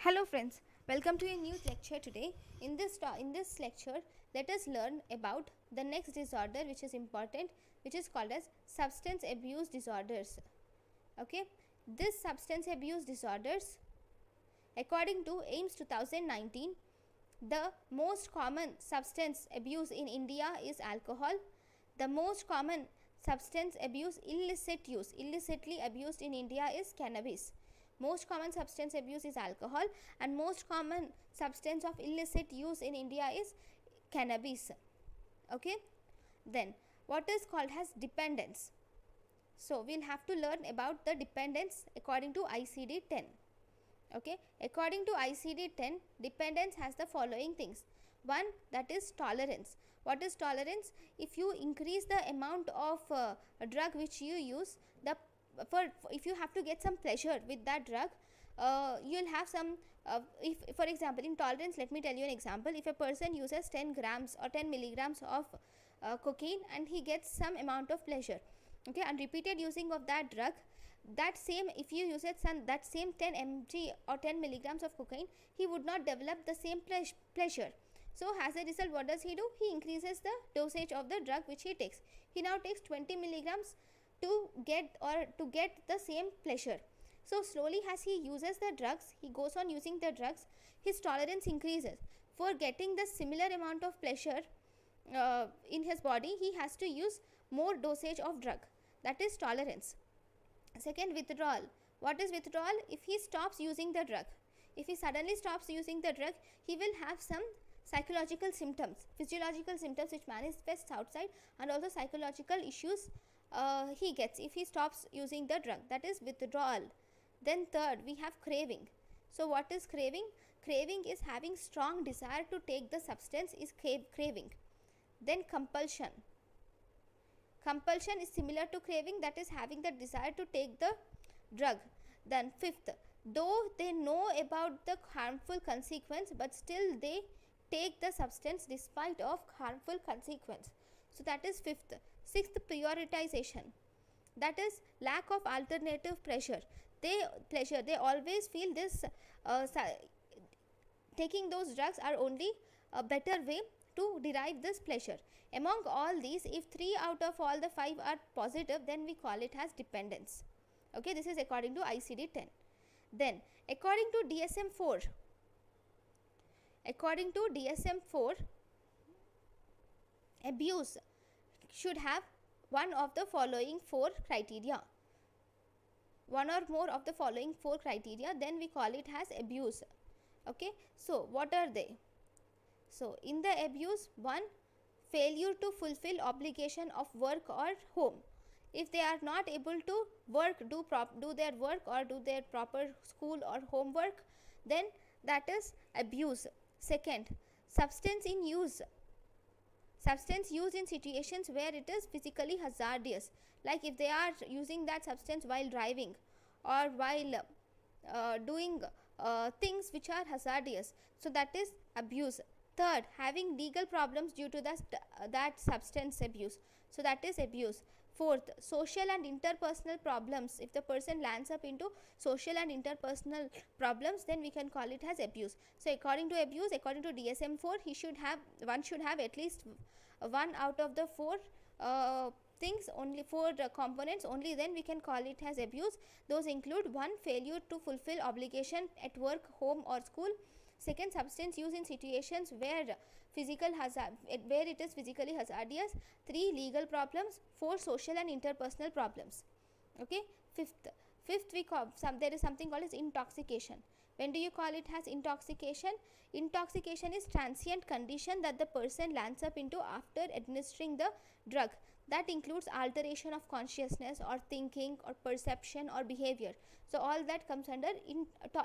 Hello friends, welcome to a new lecture today. In this lecture, let us learn about the next disorder which is important, which is called as substance abuse disorders. Okay, this substance abuse disorders, according to AIMS 2019, the most common substance abuse in India is alcohol. The most common substance abuse illicitly abused in India is cannabis. Most common substance abuse is alcohol, and most common substance of illicit use in India is cannabis. Okay, then what is called as dependence? So we'll have to learn about the dependence according to ICD-10. Okay, according to ICD-10, dependence has the following things. One, that is tolerance. What is tolerance? If you increase the amount of drug which you use, if you have to get some pleasure with that drug, you'll have some if for example, in tolerance, let me tell you an example. If a person uses 10 grams or 10 milligrams of cocaine and he gets some amount of pleasure, okay, and repeated using of that drug, that same, if you use it that same 10 mg or 10 milligrams of cocaine, he would not develop the same pleasure. So as a result, what does he do? He increases the dosage of the drug which he takes. He now takes 20 milligrams to get the same pleasure. So slowly, as he uses the drugs, he goes on using the drugs, his tolerance increases. For getting the similar amount of pleasure in his body, he has to use more dosage of drug. That is tolerance. Second, withdrawal. What is withdrawal? If he stops using the drug, if he suddenly stops using the drug, he will have some psychological symptoms, physiological symptoms which manifests outside, and also psychological issues he gets if he stops using the drug. That is withdrawal. Then third, we have craving. So what is craving? Craving is having strong desire to take the substance, is craving. Then compulsion. Compulsion is similar to craving, that is having the desire to take the drug. Then fifth, though they know about the harmful consequence, but still they take the substance despite of harmful consequence. So that is fifth. Sixth, prioritization. That is lack of alternative pleasure. They always feel this taking those drugs are only a better way to derive this pleasure. Among all these, if 3 out of all the 5 are positive, then we call it as dependence. Okay, this is according to ICD-10. Then according to DSM-4, abuse should have one of the following 4 criteria. One or more of the following 4 criteria, then we call it as abuse. Okay, so what are they? So in the abuse, 1, failure to fulfill obligation of work or home. If they are not able to do their work or do their proper school or homework, then that is abuse. Second, substance use in situations where it is physically hazardous, like if they are using that substance while driving or while doing things which are hazardous, so that is abuse. Third, having legal problems due to that substance abuse, so that is abuse. Fourth, social and interpersonal problems. If the person lands up into social and interpersonal problems, then we can call it as abuse. So according to abuse, according to DSM-4, one should have at least 1 out of the 4 things, only 4 components, only then we can call it as abuse. Those include: 1, failure to fulfill obligation at work, home or school. Second, substance use in situations where it is physically hazardous. 3, legal problems. 4, social and interpersonal problems. Okay. Fifth, there is something called as intoxication. When do you call it as intoxication? Intoxication is transient condition that the person lands up into after administering the drug. That includes alteration of consciousness or thinking or perception or behavior. So all that comes under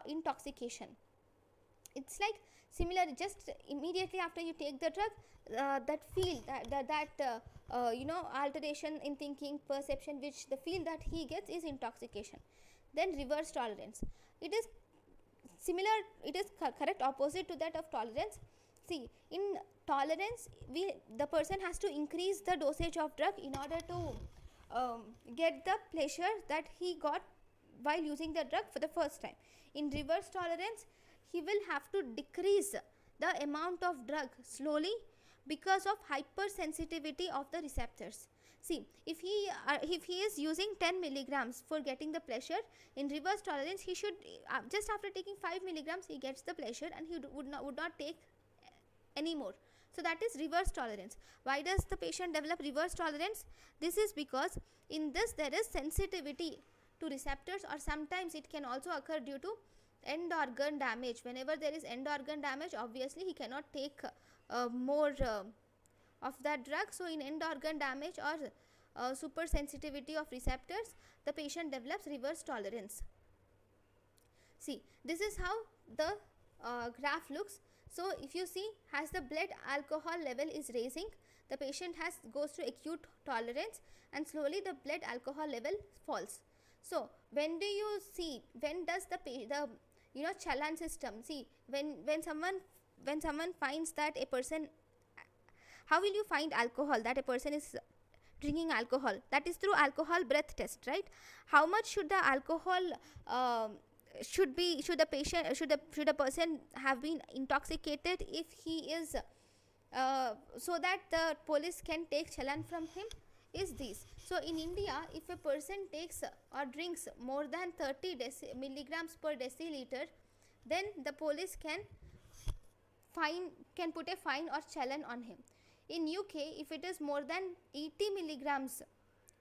intoxication. It's like similar, just immediately after you take the drug, alteration in thinking, perception, which the feel that he gets is intoxication. Then reverse tolerance. It is similar, it is correct opposite to that of tolerance. See, in tolerance, the person has to increase the dosage of drug in order to get the pleasure that he got while using the drug for the first time. In reverse tolerance, he will have to decrease the amount of drug slowly because of hypersensitivity of the receptors. See, if he is using 10 milligrams for getting the pleasure, in reverse tolerance he should just after taking 5 milligrams he gets the pleasure, and he would not take any more. So that is reverse tolerance. Why does the patient develop reverse tolerance? This is because in this there is sensitivity to receptors, or sometimes it can also occur due to end organ damage. Whenever there is end organ damage, obviously he cannot take more of that drug. So in end organ damage or super sensitivity of receptors, the patient develops reverse tolerance. See, this is how the graph looks. So if you see, as the blood alcohol level is raising, the patient goes to acute tolerance, and slowly the blood alcohol level falls. So when do you see, when does the Chalan system, see, when someone finds that a person, how will you find alcohol, that a person is drinking alcohol? That is through alcohol breath test, right? How much should the alcohol should a person have been intoxicated if he is so that the police can take Chalan from him, is this. So in India, if a person takes or drinks more than 30 milligrams per deciliter, then the police can put a fine or Chalan on him. In UK, if it is more than 80 milligrams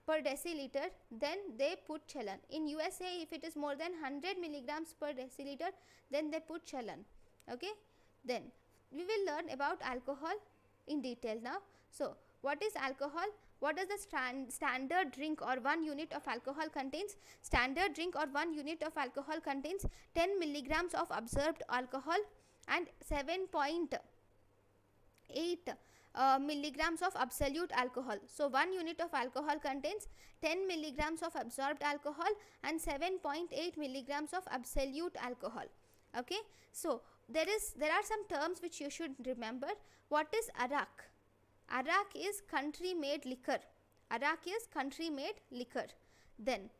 per deciliter, then they put Chalan. In USA, if it is more than 100 milligrams per deciliter, then they put Chalan. Okay, then we will learn about alcohol in detail now. So what is alcohol? What does the standard drink or 1 unit of alcohol contains? Standard drink or 1 unit of alcohol contains 10 milligrams of absorbed alcohol and 7.8 milligrams of absolute alcohol. So 1 unit of alcohol contains 10 milligrams of absorbed alcohol and 7.8 milligrams of absolute alcohol. Okay, so there are some terms which you should remember. What is arak? Arak is country made liquor. Arak is country made liquor. Then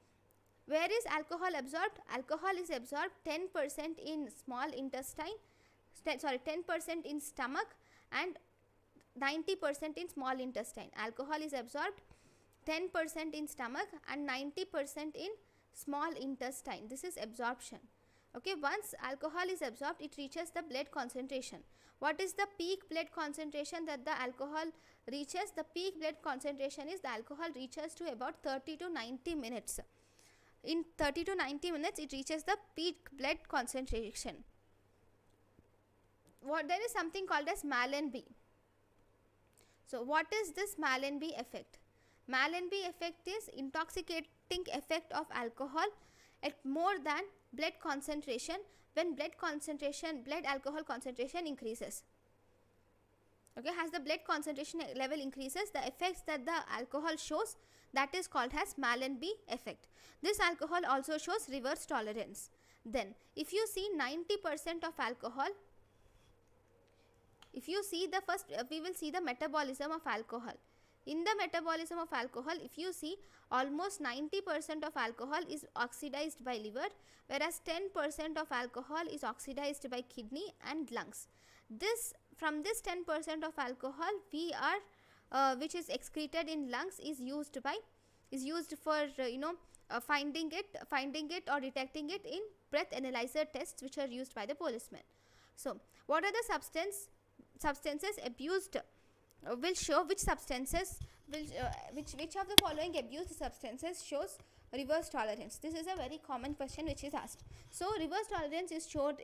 where is alcohol absorbed? Alcohol is absorbed 10% in small intestine, 10% in stomach and 90% in small intestine. Alcohol is absorbed 10% in stomach and 90% in small intestine. This is absorption. Okay, once alcohol is absorbed, it reaches the blood concentration. What is the peak blood concentration that the alcohol reaches? The peak blood concentration is the alcohol reaches to about 30 to 90 minutes. In 30 to 90 minutes, it reaches the peak blood concentration. There is something called as Malenby. So what is this Malenby effect? Malenby effect is intoxicating effect of alcohol at more than blood concentration when blood alcohol concentration increases. Okay, as the blood concentration level increases, the effects that the alcohol shows, that is called as Malenby effect. This alcohol also shows reverse tolerance. Then if you see 90% of alcohol, if you see the first, we will see the metabolism of alcohol. In the metabolism of alcohol, if you see, almost 90% of alcohol is oxidized by liver, whereas 10% of alcohol is oxidized by kidney and lungs. From this 10% of alcohol, which is excreted in lungs, is used for finding it or detecting it in breath analyzer tests, which are used by the policemen. So what are the substances abused? Will show which substances which of the following abused substances shows reverse tolerance. This is a very common question which is asked. So reverse tolerance is showed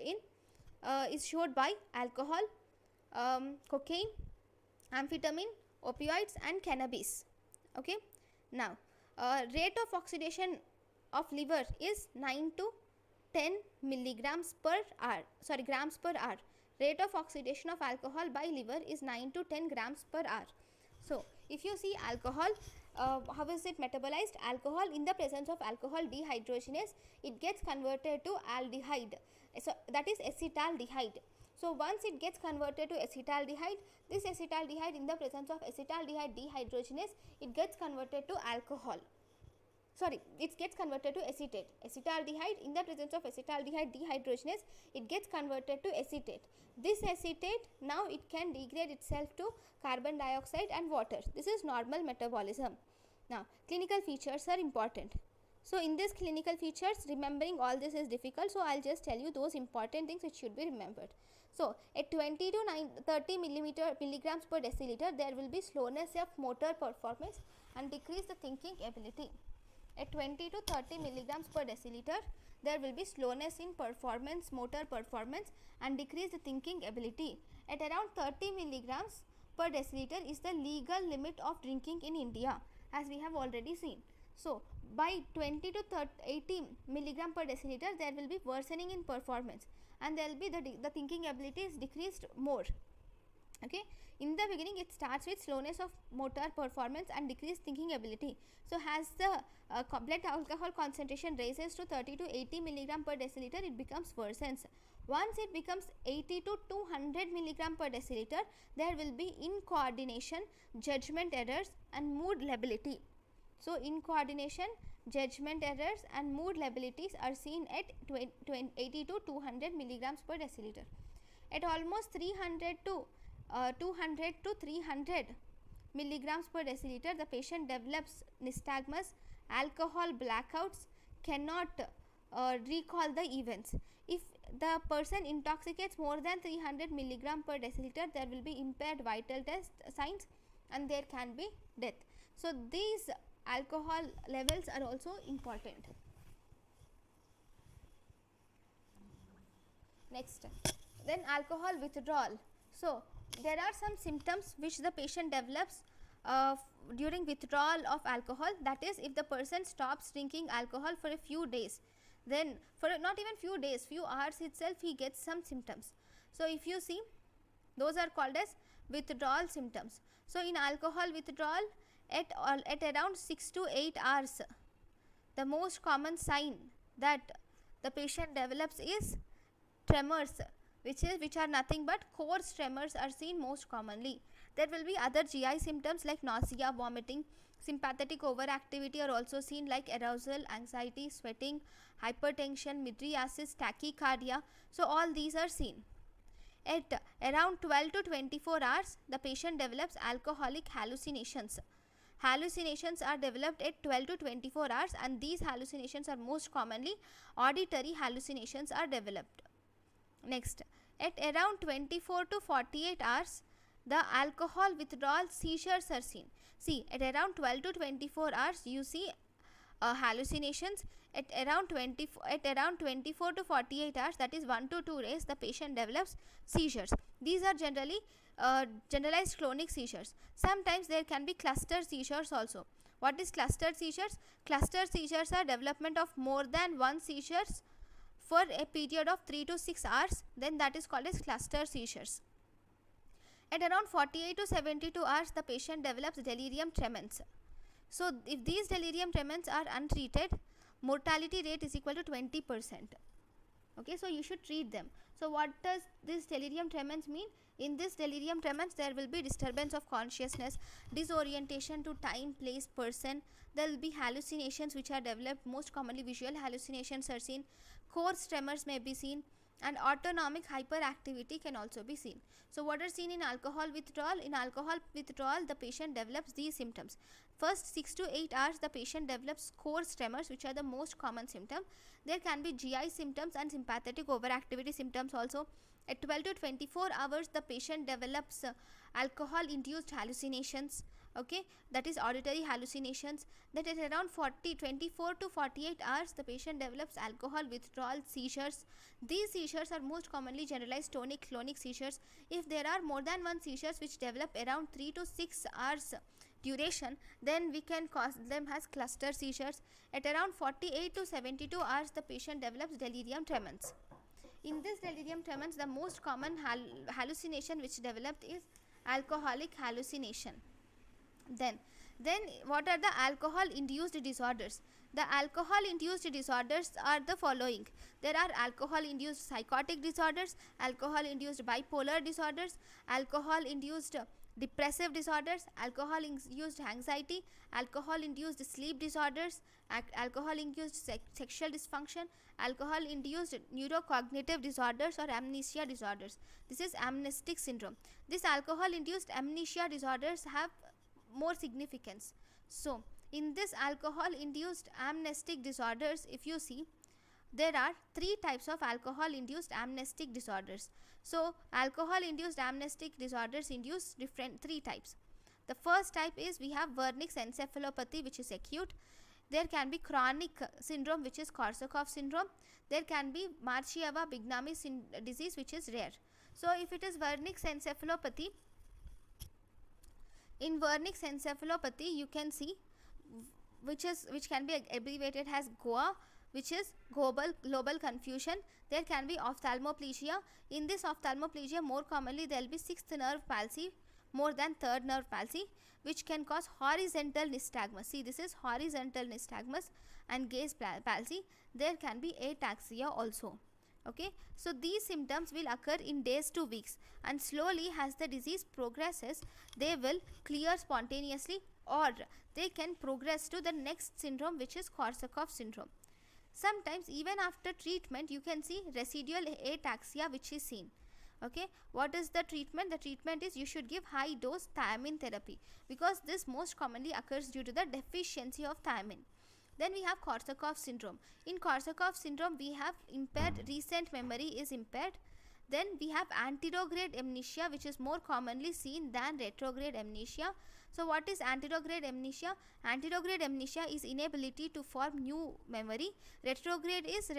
by alcohol, cocaine, amphetamine, opioids and cannabis. Okay, now rate of oxidation of liver is 9 to 10 grams per hour. Rate of oxidation of alcohol by liver is 9 to 10 grams per hour. So if you see alcohol, how is it metabolized? Alcohol, in the presence of alcohol dehydrogenase, it gets converted to aldehyde. So that is acetaldehyde. So once it gets converted to acetaldehyde, this acetaldehyde, in the presence of acetaldehyde dehydrogenase, it gets converted to alcohol. sorry, it gets converted to acetate. Acetaldehyde, in the presence of acetaldehyde dehydrogenase, it gets converted to acetate. This acetate, now it can degrade itself to carbon dioxide and water. This is normal metabolism. Now, clinical features are important. So, in this clinical features, remembering all this is difficult. So, I'll just tell you those important things which should be remembered. So, at 20 to 30 milligrams per deciliter, there will be slowness of motor performance and decrease the thinking ability. At 20 to 30 milligrams per deciliter, there will be slowness in performance, motor performance, and decrease the thinking ability. At around 30 milligrams per deciliter is the legal limit of drinking in India, as we have already seen. So, by 20 to 80 milligram per deciliter, there will be worsening in performance, and there will be the thinking ability is decreased more. Okay, in the beginning it starts with slowness of motor performance and decreased thinking ability. So, as the blood alcohol concentration rises to 30 to 80 milligram per deciliter, it becomes worsens. Once it becomes 80 to 200 milligram per deciliter, there will be incoordination, judgment errors, and mood lability. So, incoordination, judgment errors, and mood labilities are seen at 80 to 200 milligrams per deciliter. At almost 200 to 300 milligrams per deciliter, the patient develops nystagmus, alcohol blackouts, cannot recall the events. If the person intoxicates more than 300 milligram per deciliter, there will be impaired vital test signs and there can be death. So, these alcohol levels are also important. Next, then alcohol withdrawal. So, there are some symptoms which the patient develops during withdrawal of alcohol. That is, if the person stops drinking alcohol for a few days, then for not even few days, few hours itself, he gets some symptoms. So, if you see, those are called as withdrawal symptoms. So, in alcohol withdrawal, at around 6 to 8 hours, the most common sign that the patient develops is tremors, which are nothing but coarse tremors are seen most commonly. There will be other GI symptoms like nausea, vomiting, sympathetic overactivity are also seen, like arousal, anxiety, sweating, hypertension, mydriasis, tachycardia. So, all these are seen. At around 12 to 24 hours, the patient develops alcoholic hallucinations. Hallucinations are developed at 12 to 24 hours, and these hallucinations are most commonly auditory hallucinations are developed. Next, at around 24 to 48 hours, the alcohol withdrawal seizures are seen. See, at around 12 to 24 hours, you see hallucinations. At around 24 to 48 hours, that is 1 to 2 days, the patient develops seizures. These are generally generalized clonic seizures. Sometimes there can be cluster seizures also. What is cluster seizures? Cluster seizures are development of more than one seizures for a period of 3 to 6 hours, then that is called as cluster seizures. At around 48 to 72 hours, the patient develops delirium tremens. So, if these delirium tremens are untreated, mortality rate is equal to 20%. Okay, so you should treat them. So, what does this delirium tremens mean? In this delirium tremens, there will be disturbance of consciousness, disorientation to time, place, person. There will be hallucinations which are developed, most commonly visual hallucinations are seen, coarse tremors may be seen, and autonomic hyperactivity can also be seen. So, what are seen in alcohol withdrawal? In alcohol withdrawal, the patient develops these symptoms. First 6 to 8 hours, the patient develops coarse tremors, which are the most common symptom. There can be GI symptoms and sympathetic overactivity symptoms also. At 12 to 24 hours, the patient develops alcohol-induced hallucinations. Okay, that is auditory hallucinations. That at around 24 to 48 hours, the patient develops alcohol withdrawal seizures. These seizures are most commonly generalized tonic-clonic seizures. If there are more than one seizures which develop around 3 to 6 hours duration, then we can call them as cluster seizures. At around 48 to 72 hours, the patient develops delirium tremens. In this delirium tremens, the most common hallucination which developed is alcoholic hallucination. Then what are the alcohol induced disorders? The alcohol induced disorders are the following. There are alcohol induced psychotic disorders, alcohol induced bipolar disorders, alcohol induced depressive disorders, alcohol induced anxiety, alcohol induced sleep disorders, alcohol induced sexual dysfunction, alcohol induced neurocognitive disorders or amnesia disorders. This is amnestic syndrome. This alcohol induced amnesia disorders have more significance. So in this alcohol induced amnestic disorders, if you see, there are three types of alcohol induced amnestic disorders. So alcohol induced amnestic disorders induce different three types. The first type is we have Wernicke's encephalopathy, which is acute. There can be chronic syndrome, which is Korsakoff syndrome. There can be Marchieva-Bignami disease, which is rare. So if it is Wernicke's encephalopathy, in Wernicke's encephalopathy you can see which can be abbreviated as GOA, which is global confusion. There can be ophthalmoplegia. In this ophthalmoplegia, more commonly there will be sixth nerve palsy more than third nerve palsy, which can cause horizontal nystagmus. See, this is horizontal nystagmus and gaze palsy. There can be ataxia also. Okay, so these symptoms will occur in days to weeks, and slowly as the disease progresses, they will clear spontaneously, or they can progress to the next syndrome, which is Korsakoff syndrome. Sometimes even after treatment you can see residual ataxia which is seen. Okay, what is the treatment? The treatment is you should give high dose thiamine therapy, because this most commonly occurs due to the deficiency of thiamine. Then we have Korsakoff syndrome. In Korsakoff syndrome we have impaired recent memory is impaired. Then we have anterograde amnesia, which is more commonly seen than retrograde amnesia. So what is anterograde amnesia? Anterograde amnesia is inability to form new memory. Retrograde is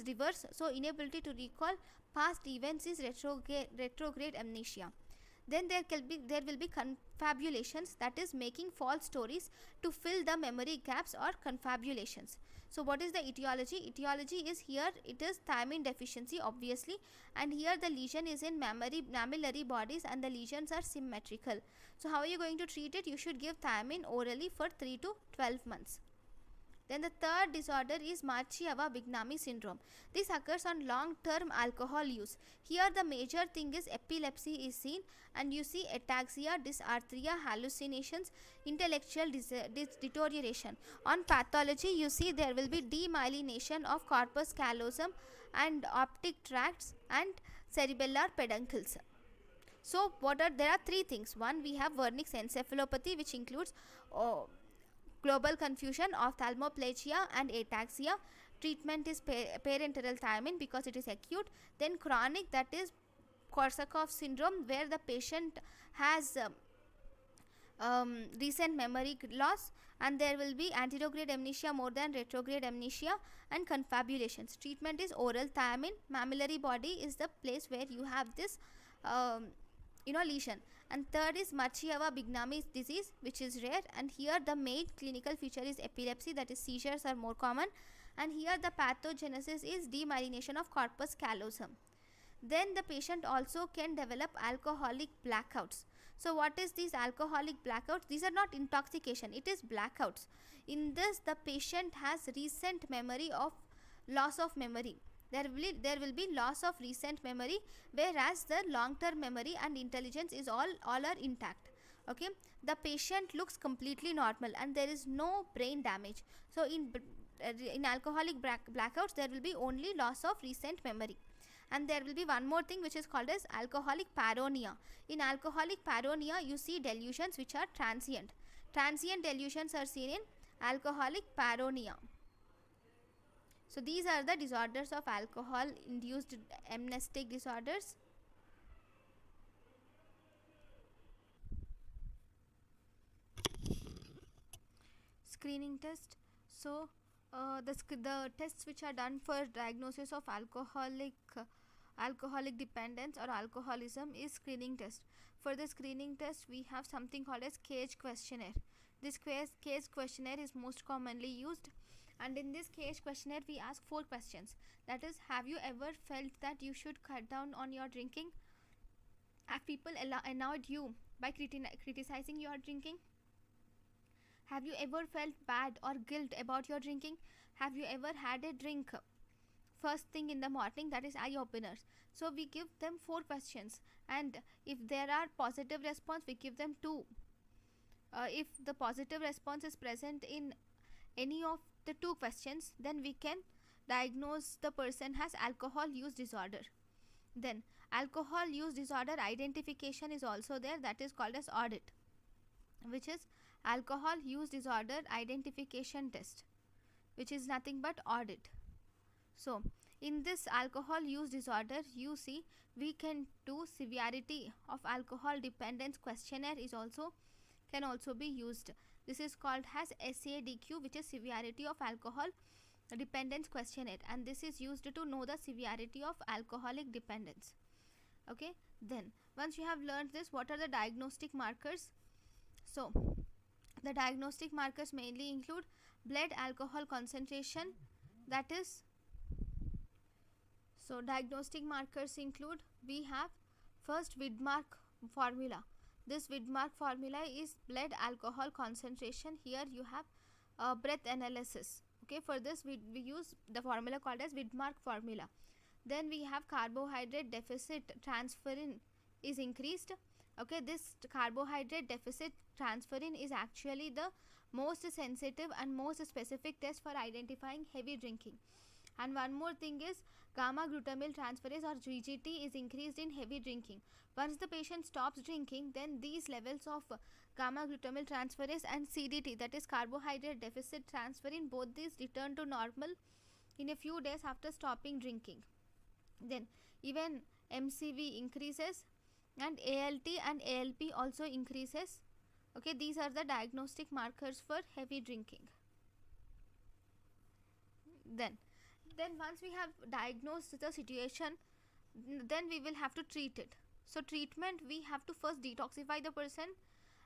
reverse, so inability to recall past events is retrograde amnesia. Then there will be confabulations, that is making false stories to fill the memory gaps, or confabulations. So what is the etiology? Etiology is here it is thiamine deficiency obviously, and here the lesion is in mammillary bodies and the lesions are symmetrical. So how are you going to treat it? You should give thiamine orally for 3 to 12 months. Then the third disorder is Marchieva-Bignami syndrome. This occurs on long-term alcohol use. Here the major thing is epilepsy is seen, and you see ataxia, dysarthria, hallucinations, intellectual deterioration. On pathology you see there will be demyelination of corpus callosum and optic tracts and cerebellar peduncles. So there are three things. One, we have Wernicke's encephalopathy, which includes global confusion, ophthalmoplegia and ataxia. Treatment is parenteral thiamine because it is acute. Then chronic, that is Korsakoff syndrome, where the patient has recent memory loss, and there will be anterograde amnesia more than retrograde amnesia, and confabulations. Treatment is oral thiamine. Mammillary body is the place where you have this lesion. And third is Marchieva-Bignami disease, which is rare, and here the main clinical feature is epilepsy, that is seizures are more common, and here the pathogenesis is demyelination of corpus callosum. Then the patient also can develop alcoholic blackouts. So what is these alcoholic blackouts? These are not intoxication, it is blackouts. In this the patient has recent memory of loss of memory. There will be loss of recent memory, whereas the long term memory and intelligence is all are intact. Okay, the patient looks completely normal and there is no brain damage. So in alcoholic blackouts there will be only loss of recent memory. And there will be one more thing which is called as alcoholic paranoia. In alcoholic paranoia you see delusions which are transient. Transient delusions are seen in alcoholic paranoia. So these are the disorders of alcohol induced amnestic disorders. Screening test. So the tests which are done for diagnosis of alcoholic dependence or alcoholism is screening test. For the screening test we have something called as CAGE questionnaire. This CAGE questionnaire is most commonly used, and in this CAGE questionnaire we ask 4 questions. That is, have you ever felt that you should cut down on your drinking? Have people annoyed you by criticizing your drinking? Have you ever felt bad or guilt about your drinking? Have you ever had a drink first thing in the morning? That is eye openers. So we give them 4 questions, and if there are positive response, we give them 2. If the positive response is present in any of the 2 questions, then we can diagnose the person has alcohol use disorder. Then alcohol use disorder identification is also there, that is called as audit, which is alcohol use disorder identification test, which is nothing but audit. So in this alcohol use disorder, you see, we can do severity of alcohol dependence questionnaire is also can also be used. This is called as SADQ, which is severity of alcohol dependence questionnaire, and this is used to know the severity of alcoholic dependence. Okay, then once you have learned this, what are the diagnostic markers? So the diagnostic markers mainly include blood alcohol concentration, that is, so diagnostic markers include, we have first Widmark formula. This Widmark formula is blood alcohol concentration. Here you have breath analysis. Okay, for this we use the formula called as Widmark formula. Then we have carbohydrate deficit transferrin is increased. Okay, this carbohydrate deficit transferrin is actually the most sensitive and most specific test for identifying heavy drinking. And one more thing is gamma glutamyl transferase or GGT is increased in heavy drinking. Once the patient stops drinking, then these levels of gamma glutamyl transferase and CDT, that is carbohydrate deficit transferrin, both these return to normal in a few days after stopping drinking. Then even MCV increases and ALT and ALP also increases. Okay, these are the diagnostic markers for heavy drinking. Then once we have diagnosed the situation, then we will have to treat it. So treatment, we have to first detoxify the person,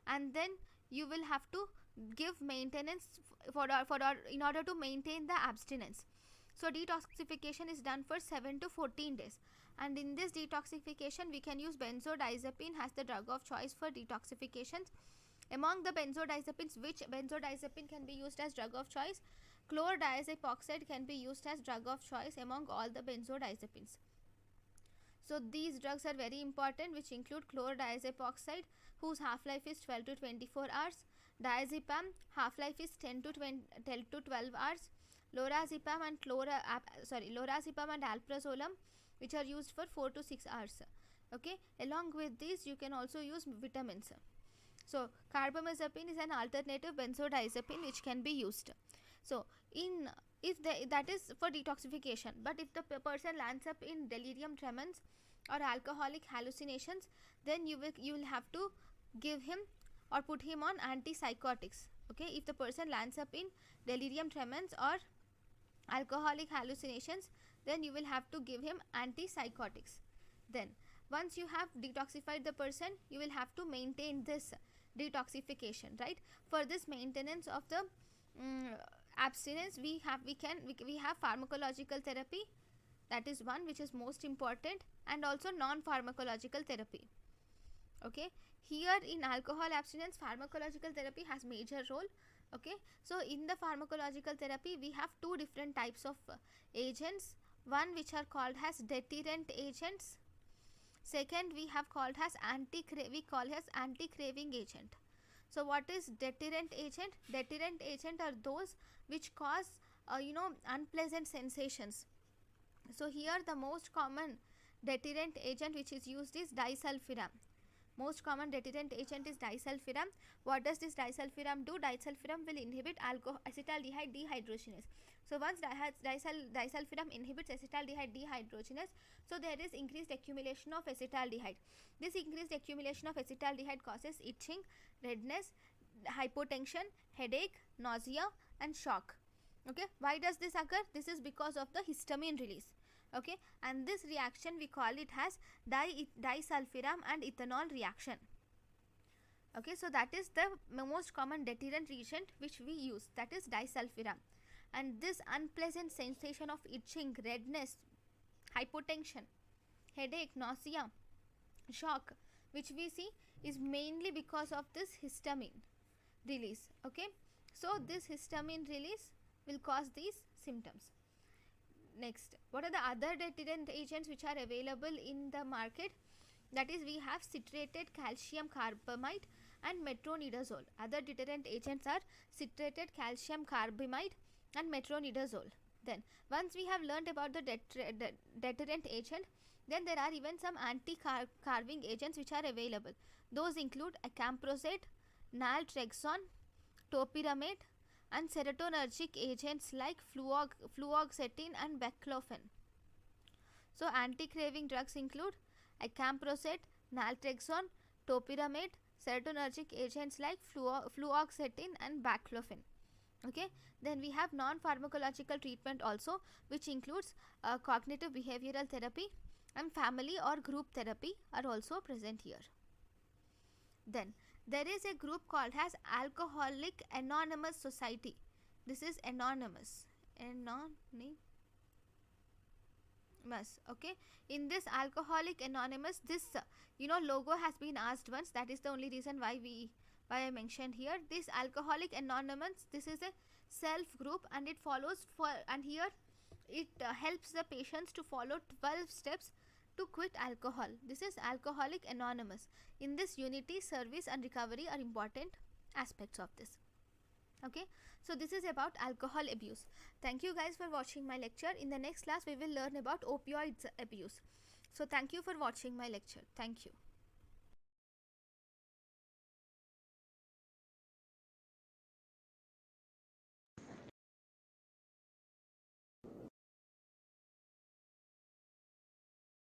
and then you will have to give maintenance in order to maintain the abstinence. So detoxification is done for 7 to 14 days, and in this detoxification we can use benzodiazepine as the drug of choice for detoxifications. Among the benzodiazepines, which benzodiazepine can be used as drug of choice? Chlordiazepoxide can be used as drug of choice among all the benzodiazepines. So these drugs are very important, which include chlordiazepoxide, whose half-life is 12 to 24 hours. Diazepam, half-life is 10 to 12 hours. Lorazepam and lorazepam and alprazolam, which are used for 4 to 6 hours. Okay, along with these you can also use vitamins. So carbamazepine is an alternative benzodiazepine which can be used. So that is for detoxification. But if the person lands up in delirium tremens or alcoholic hallucinations, then you will have to give him or put him on antipsychotics. Okay, if the person lands up in delirium tremens or alcoholic hallucinations, then you will have to give him antipsychotics. Then once you have detoxified the person, you will have to maintain this detoxification, right? For this maintenance of the abstinence, we have pharmacological therapy, that is one which is most important, and also non-pharmacological therapy. Okay, here in alcohol abstinence, pharmacological therapy has major role. Okay, so in the pharmacological therapy we have 2 different types of agents. One which are called as deterrent agents. Second, we have called as anti-craving agent. So what is deterrent agent? Deterrent agent are those which cause unpleasant sensations. So here the most common deterrent agent which is used is disulfiram. Most common deterrent agent is disulfiram. What does this disulfiram do? Disulfiram will inhibit acetaldehyde dehydrogenase. So once disulfiram inhibits acetaldehyde dehydrogenase, so there is increased accumulation of acetaldehyde. This increased accumulation of acetaldehyde causes itching, redness, hypotension, headache, nausea and shock. Okay, why does this occur? This is because of the histamine release. Okay, and this reaction we call it as disulfiram and ethanol reaction. Okay, so that is the most common deterrent agent which we use, that is disulfiram. And this unpleasant sensation of itching, redness, hypotension, headache, nausea, shock, which we see is mainly because of this histamine release. Okay, So this histamine release will cause these symptoms. Next, what are the other deterrent agents which are available in the market? That is, we have citrated calcium carbamide and metronidazole. Other deterrent agents are citrated calcium carbamide and metronidazole. Then once we have learned about the deterrent agent, then there are even some anti-carving agents which are available. Those include acamprosate, naltrexone, topiramate, and serotonergic agents like fluoxetine and baclofen. So anti-craving drugs include acamprosate, naltrexone, topiramate, serotonergic agents like fluoxetine and baclofen. Okay, then we have non-pharmacological treatment also, which includes cognitive behavioral therapy and family or group therapy are also present here. Then there is a group called as Alcoholic Anonymous Society. This is anonymous. Okay, in this Alcoholic Anonymous, this logo has been asked once. That is the only reason why I mentioned here. This Alcoholic Anonymous, this is a self group, and it follows and here it helps the patients to follow 12 steps to quit alcohol. This is Alcoholic Anonymous. In this, unity, service and recovery are important aspects of this. Okay, so this is about alcohol abuse. Thank you guys for watching my lecture. In the next class we will learn about opioids abuse. So thank you for watching my lecture. Thank you.